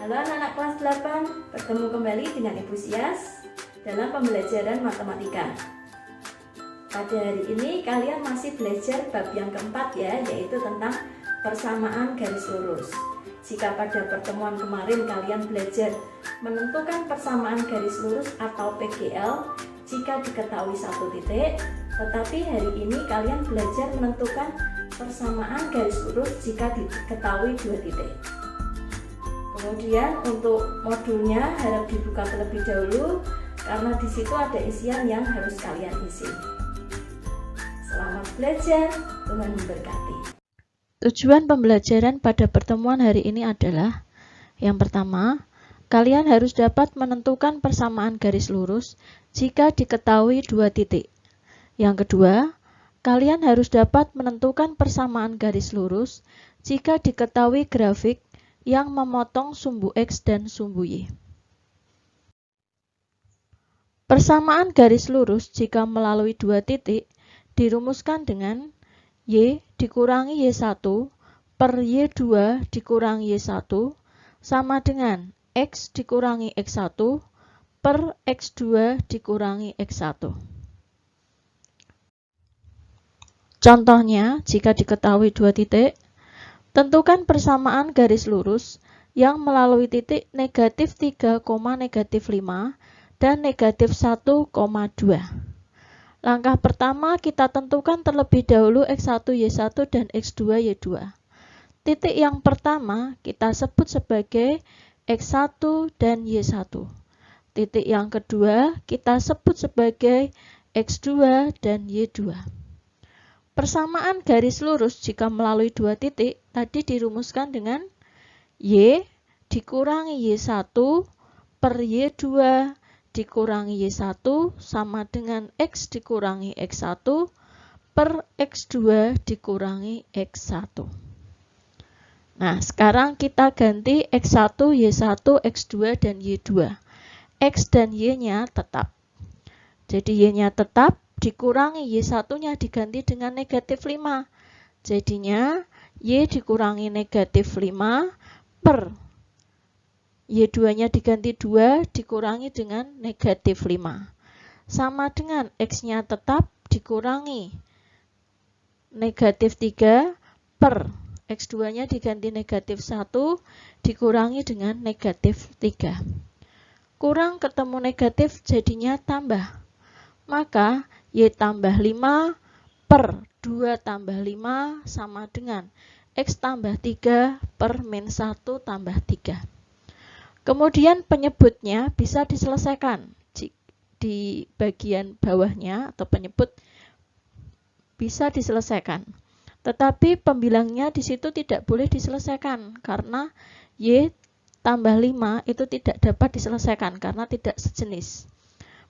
Halo anak-anak kelas 8, bertemu kembali dengan Ibu Sias dalam pembelajaran matematika. Pada hari ini kalian masih belajar bab yang keempat ya, yaitu tentang persamaan garis lurus. Jika pada pertemuan kemarin kalian belajar menentukan persamaan garis lurus atau PGL jika diketahui satu titik, tetapi hari ini kalian belajar menentukan persamaan garis lurus jika diketahui dua titik. Kemudian untuk modulnya harap dibuka terlebih dahulu karena di situ ada isian yang harus kalian isi. Selamat belajar, Tuhan memberkati. Tujuan pembelajaran pada pertemuan hari ini adalah: yang pertama, kalian harus dapat menentukan persamaan garis lurus jika diketahui dua titik. Yang kedua, kalian harus dapat menentukan persamaan garis lurus jika diketahui grafik yang memotong sumbu X dan sumbu Y. Persamaan garis lurus jika melalui dua titik dirumuskan dengan Y dikurangi Y1 per Y2 dikurangi Y1 sama dengan X dikurangi X1 per X2 dikurangi X1. Contohnya, jika diketahui dua titik, tentukan persamaan garis lurus yang melalui titik negatif 3, negatif 5 dan negatif 1,2. Langkah pertama kita tentukan terlebih dahulu X1, Y1 dan X2, Y2. Titik yang pertama kita sebut sebagai X1 dan Y1. Titik yang kedua kita sebut sebagai X2 dan Y2. Persamaan garis lurus jika melalui dua titik tadi dirumuskan dengan Y dikurangi Y1 per Y2 dikurangi Y1 sama dengan X dikurangi X1 per X2 dikurangi X1. Nah, sekarang kita ganti X1, Y1, X2, dan Y2. X dan Y-nya tetap. Jadi Y-nya tetap dikurangi Y1-nya diganti dengan negatif 5. Jadinya Y dikurangi negatif 5 per Y2-nya diganti 2 dikurangi dengan negatif 5. Sama dengan X-nya tetap dikurangi negatif 3 per X2-nya diganti negatif 1 dikurangi dengan negatif 3. Kurang ketemu negatif jadinya tambah. Maka Y tambah 5 per 2 tambah 5 sama dengan X tambah 3 per min 1 tambah 3. Kemudian penyebutnya bisa diselesaikan. Di bagian bawahnya atau penyebut bisa diselesaikan. Tetapi pembilangnya di situ tidak boleh diselesaikan karena Y tambah 5 itu tidak dapat diselesaikan karena tidak sejenis.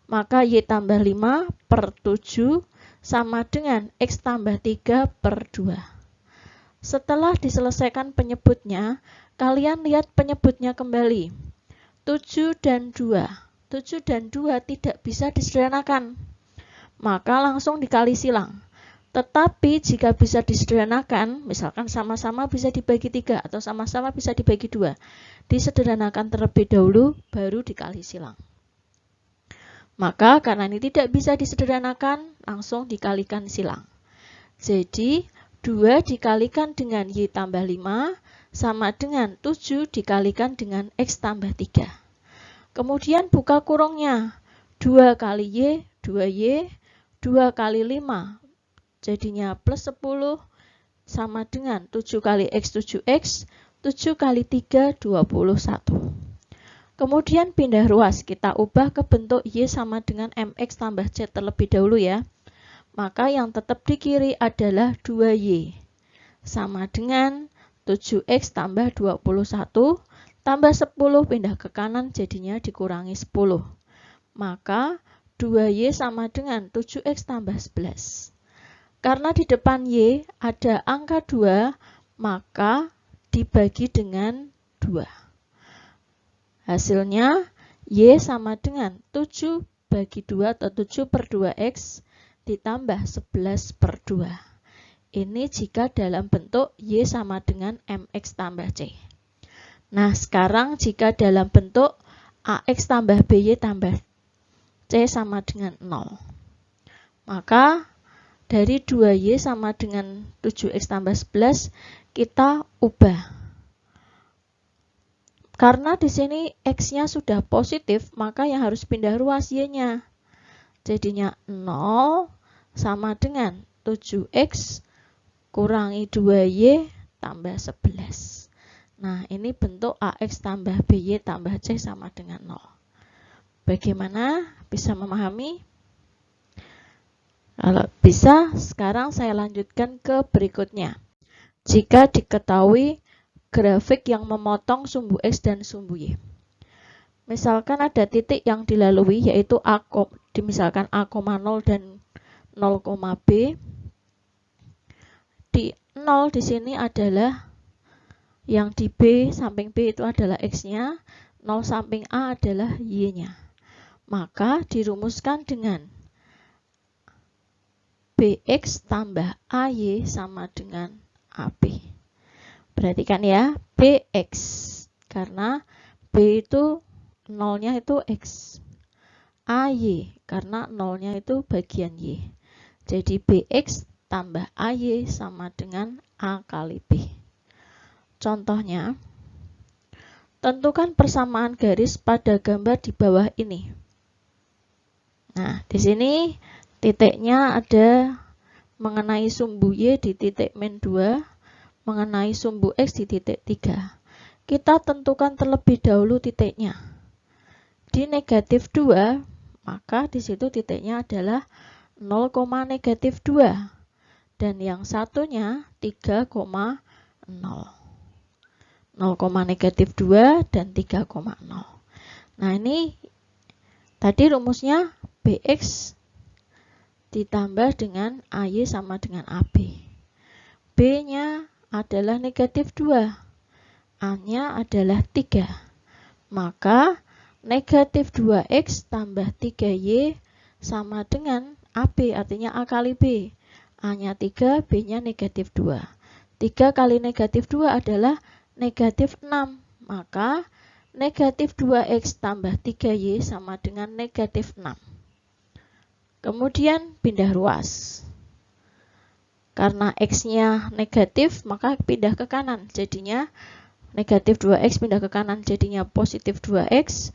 Maka Y tambah 5 per 7 sama dengan X tambah 3 per 2. Setelah diselesaikan penyebutnya, kalian lihat penyebutnya kembali. 7 dan 2. 7 dan 2 tidak bisa disederhanakan. Maka langsung dikali silang. Tetapi jika bisa disederhanakan, misalkan sama-sama bisa dibagi 3 atau sama-sama bisa dibagi 2. Disederhanakan terlebih dahulu, baru dikali silang. Maka karena ini tidak bisa disederhanakan, langsung dikalikan silang. Jadi 2 dikalikan dengan Y tambah 5 sama dengan 7 dikalikan dengan X tambah 3. Kemudian buka kurungnya. 2 kali Y, 2Y, 2 kali 5. Jadinya plus 10 sama dengan 7 kali X, 7X, 7 kali 3, 21. Kemudian pindah ruas, kita ubah ke bentuk Y sama dengan MX tambah Z terlebih dahulu ya. Maka yang tetap di kiri adalah 2Y. Sama dengan 7X tambah 21, tambah 10 pindah ke kanan jadinya dikurangi 10. Maka 2Y sama dengan 7X tambah 11. Karena di depan Y ada angka 2, maka dibagi dengan 2. Hasilnya Y sama dengan 7 bagi 2 atau 7 per 2X ditambah 11 per 2. Ini jika dalam bentuk Y sama dengan MX tambah C. Nah, sekarang jika dalam bentuk AX tambah BY tambah C sama dengan 0, maka dari 2Y sama dengan 7X tambah 11 kita ubah. Karena di sini X-nya sudah positif, maka yang harus pindah ruas Y-nya. Jadinya 0 sama dengan 7X kurangi 2Y tambah 11. Nah, ini bentuk AX tambah BY tambah C sama dengan 0. Bagaimana? Bisa memahami? Kalau bisa, sekarang saya lanjutkan ke berikutnya. Jika diketahui grafik yang memotong sumbu X dan sumbu Y. Misalkan ada titik yang dilalui, yaitu misalkan A,0 dan 0,B. Di 0 di sini adalah yang di B samping B itu adalah X-nya, 0 samping A adalah Y-nya. Maka dirumuskan dengan BX tambah AY sama dengan AB. Perhatikan ya, BX. Karena B itu 0-nya itu X. AY, karena 0-nya itu bagian Y. Jadi BX tambah AY sama dengan A kali B. Contohnya, tentukan persamaan garis pada gambar di bawah ini. Nah, di sini titiknya ada mengenai sumbu Y di titik min 2, mengenai sumbu X di titik 3. Kita tentukan terlebih dahulu titiknya. Di negatif 2, maka di situ titiknya adalah 0, negatif 2. Dan yang satunya 3,0. 0, negatif 2 dan 3,0. Nah, ini tadi rumusnya BX ditambah dengan AY sama dengan AB. B-nya adalah negatif 2. A-nya adalah 3. Maka negatif 2X tambah 3Y sama dengan AB, artinya A kali B. A-nya 3, B-nya negatif 2. 3 kali negatif 2 adalah negatif 6. Maka negatif 2X tambah 3Y sama dengan negatif 6. Kemudian pindah ruas. Karena X-nya negatif, maka pindah ke kanan. Jadinya negatif 2X pindah ke kanan, jadinya positif 2X.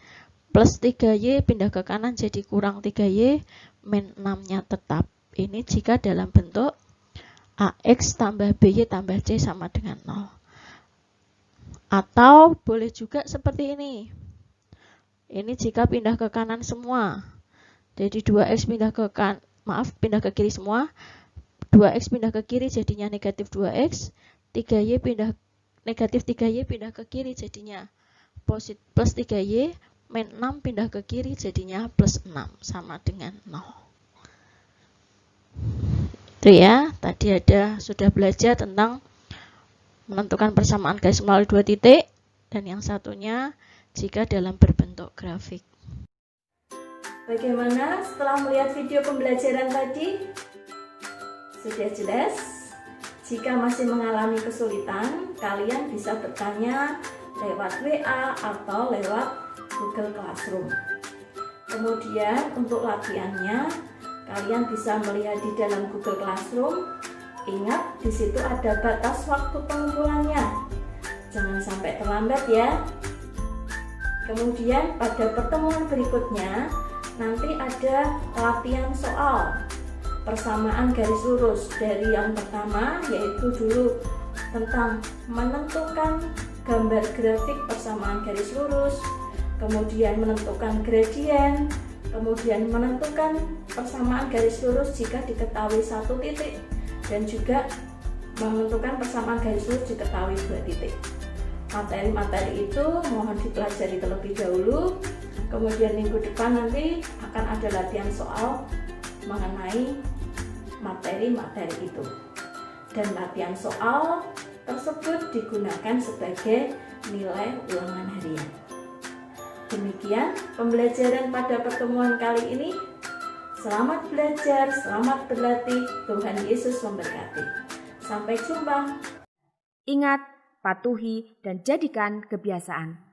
Plus 3Y pindah ke kanan, jadi kurang 3Y. Min 6-nya tetap. Ini jika dalam bentuk AX tambah BY tambah C sama dengan 0. Atau boleh juga seperti ini. Ini jika pindah ke kanan semua. Jadi 2X pindah ke kiri semua. 2X pindah ke kiri jadinya negatif 2X. 3Y pindah negatif 3Y pindah ke kiri jadinya plus 3Y. Min 6 pindah ke kiri jadinya plus 6 sama dengan 0. Itu ya, tadi sudah belajar tentang menentukan persamaan garis melalui dua titik. Dan yang satunya jika dalam berbentuk grafik. Bagaimana setelah melihat video pembelajaran tadi? Sudah jelas? Jika masih mengalami kesulitan, kalian bisa bertanya lewat WA atau lewat Google Classroom. Kemudian untuk latihannya, kalian bisa melihat di dalam Google Classroom. Ingat, di situ ada batas waktu pengumpulannya. Jangan sampai terlambat ya. Kemudian pada pertemuan berikutnya, nanti ada latihan soal persamaan garis lurus. Dari yang pertama yaitu dulu tentang menentukan gambar grafik persamaan garis lurus, kemudian menentukan gradien, kemudian menentukan persamaan garis lurus jika diketahui satu titik, dan juga menentukan persamaan garis lurus diketahui dua titik. Materi-materi itu mohon dipelajari terlebih dahulu. Kemudian minggu depan nanti akan ada latihan soal mengenai materi-materi itu. Dan latihan soal tersebut digunakan sebagai nilai ulangan harian. Demikian pembelajaran pada pertemuan kali ini. Selamat belajar, selamat berlatih. Tuhan Yesus memberkati. Sampai jumpa. Ingat, patuhi, dan jadikan kebiasaan.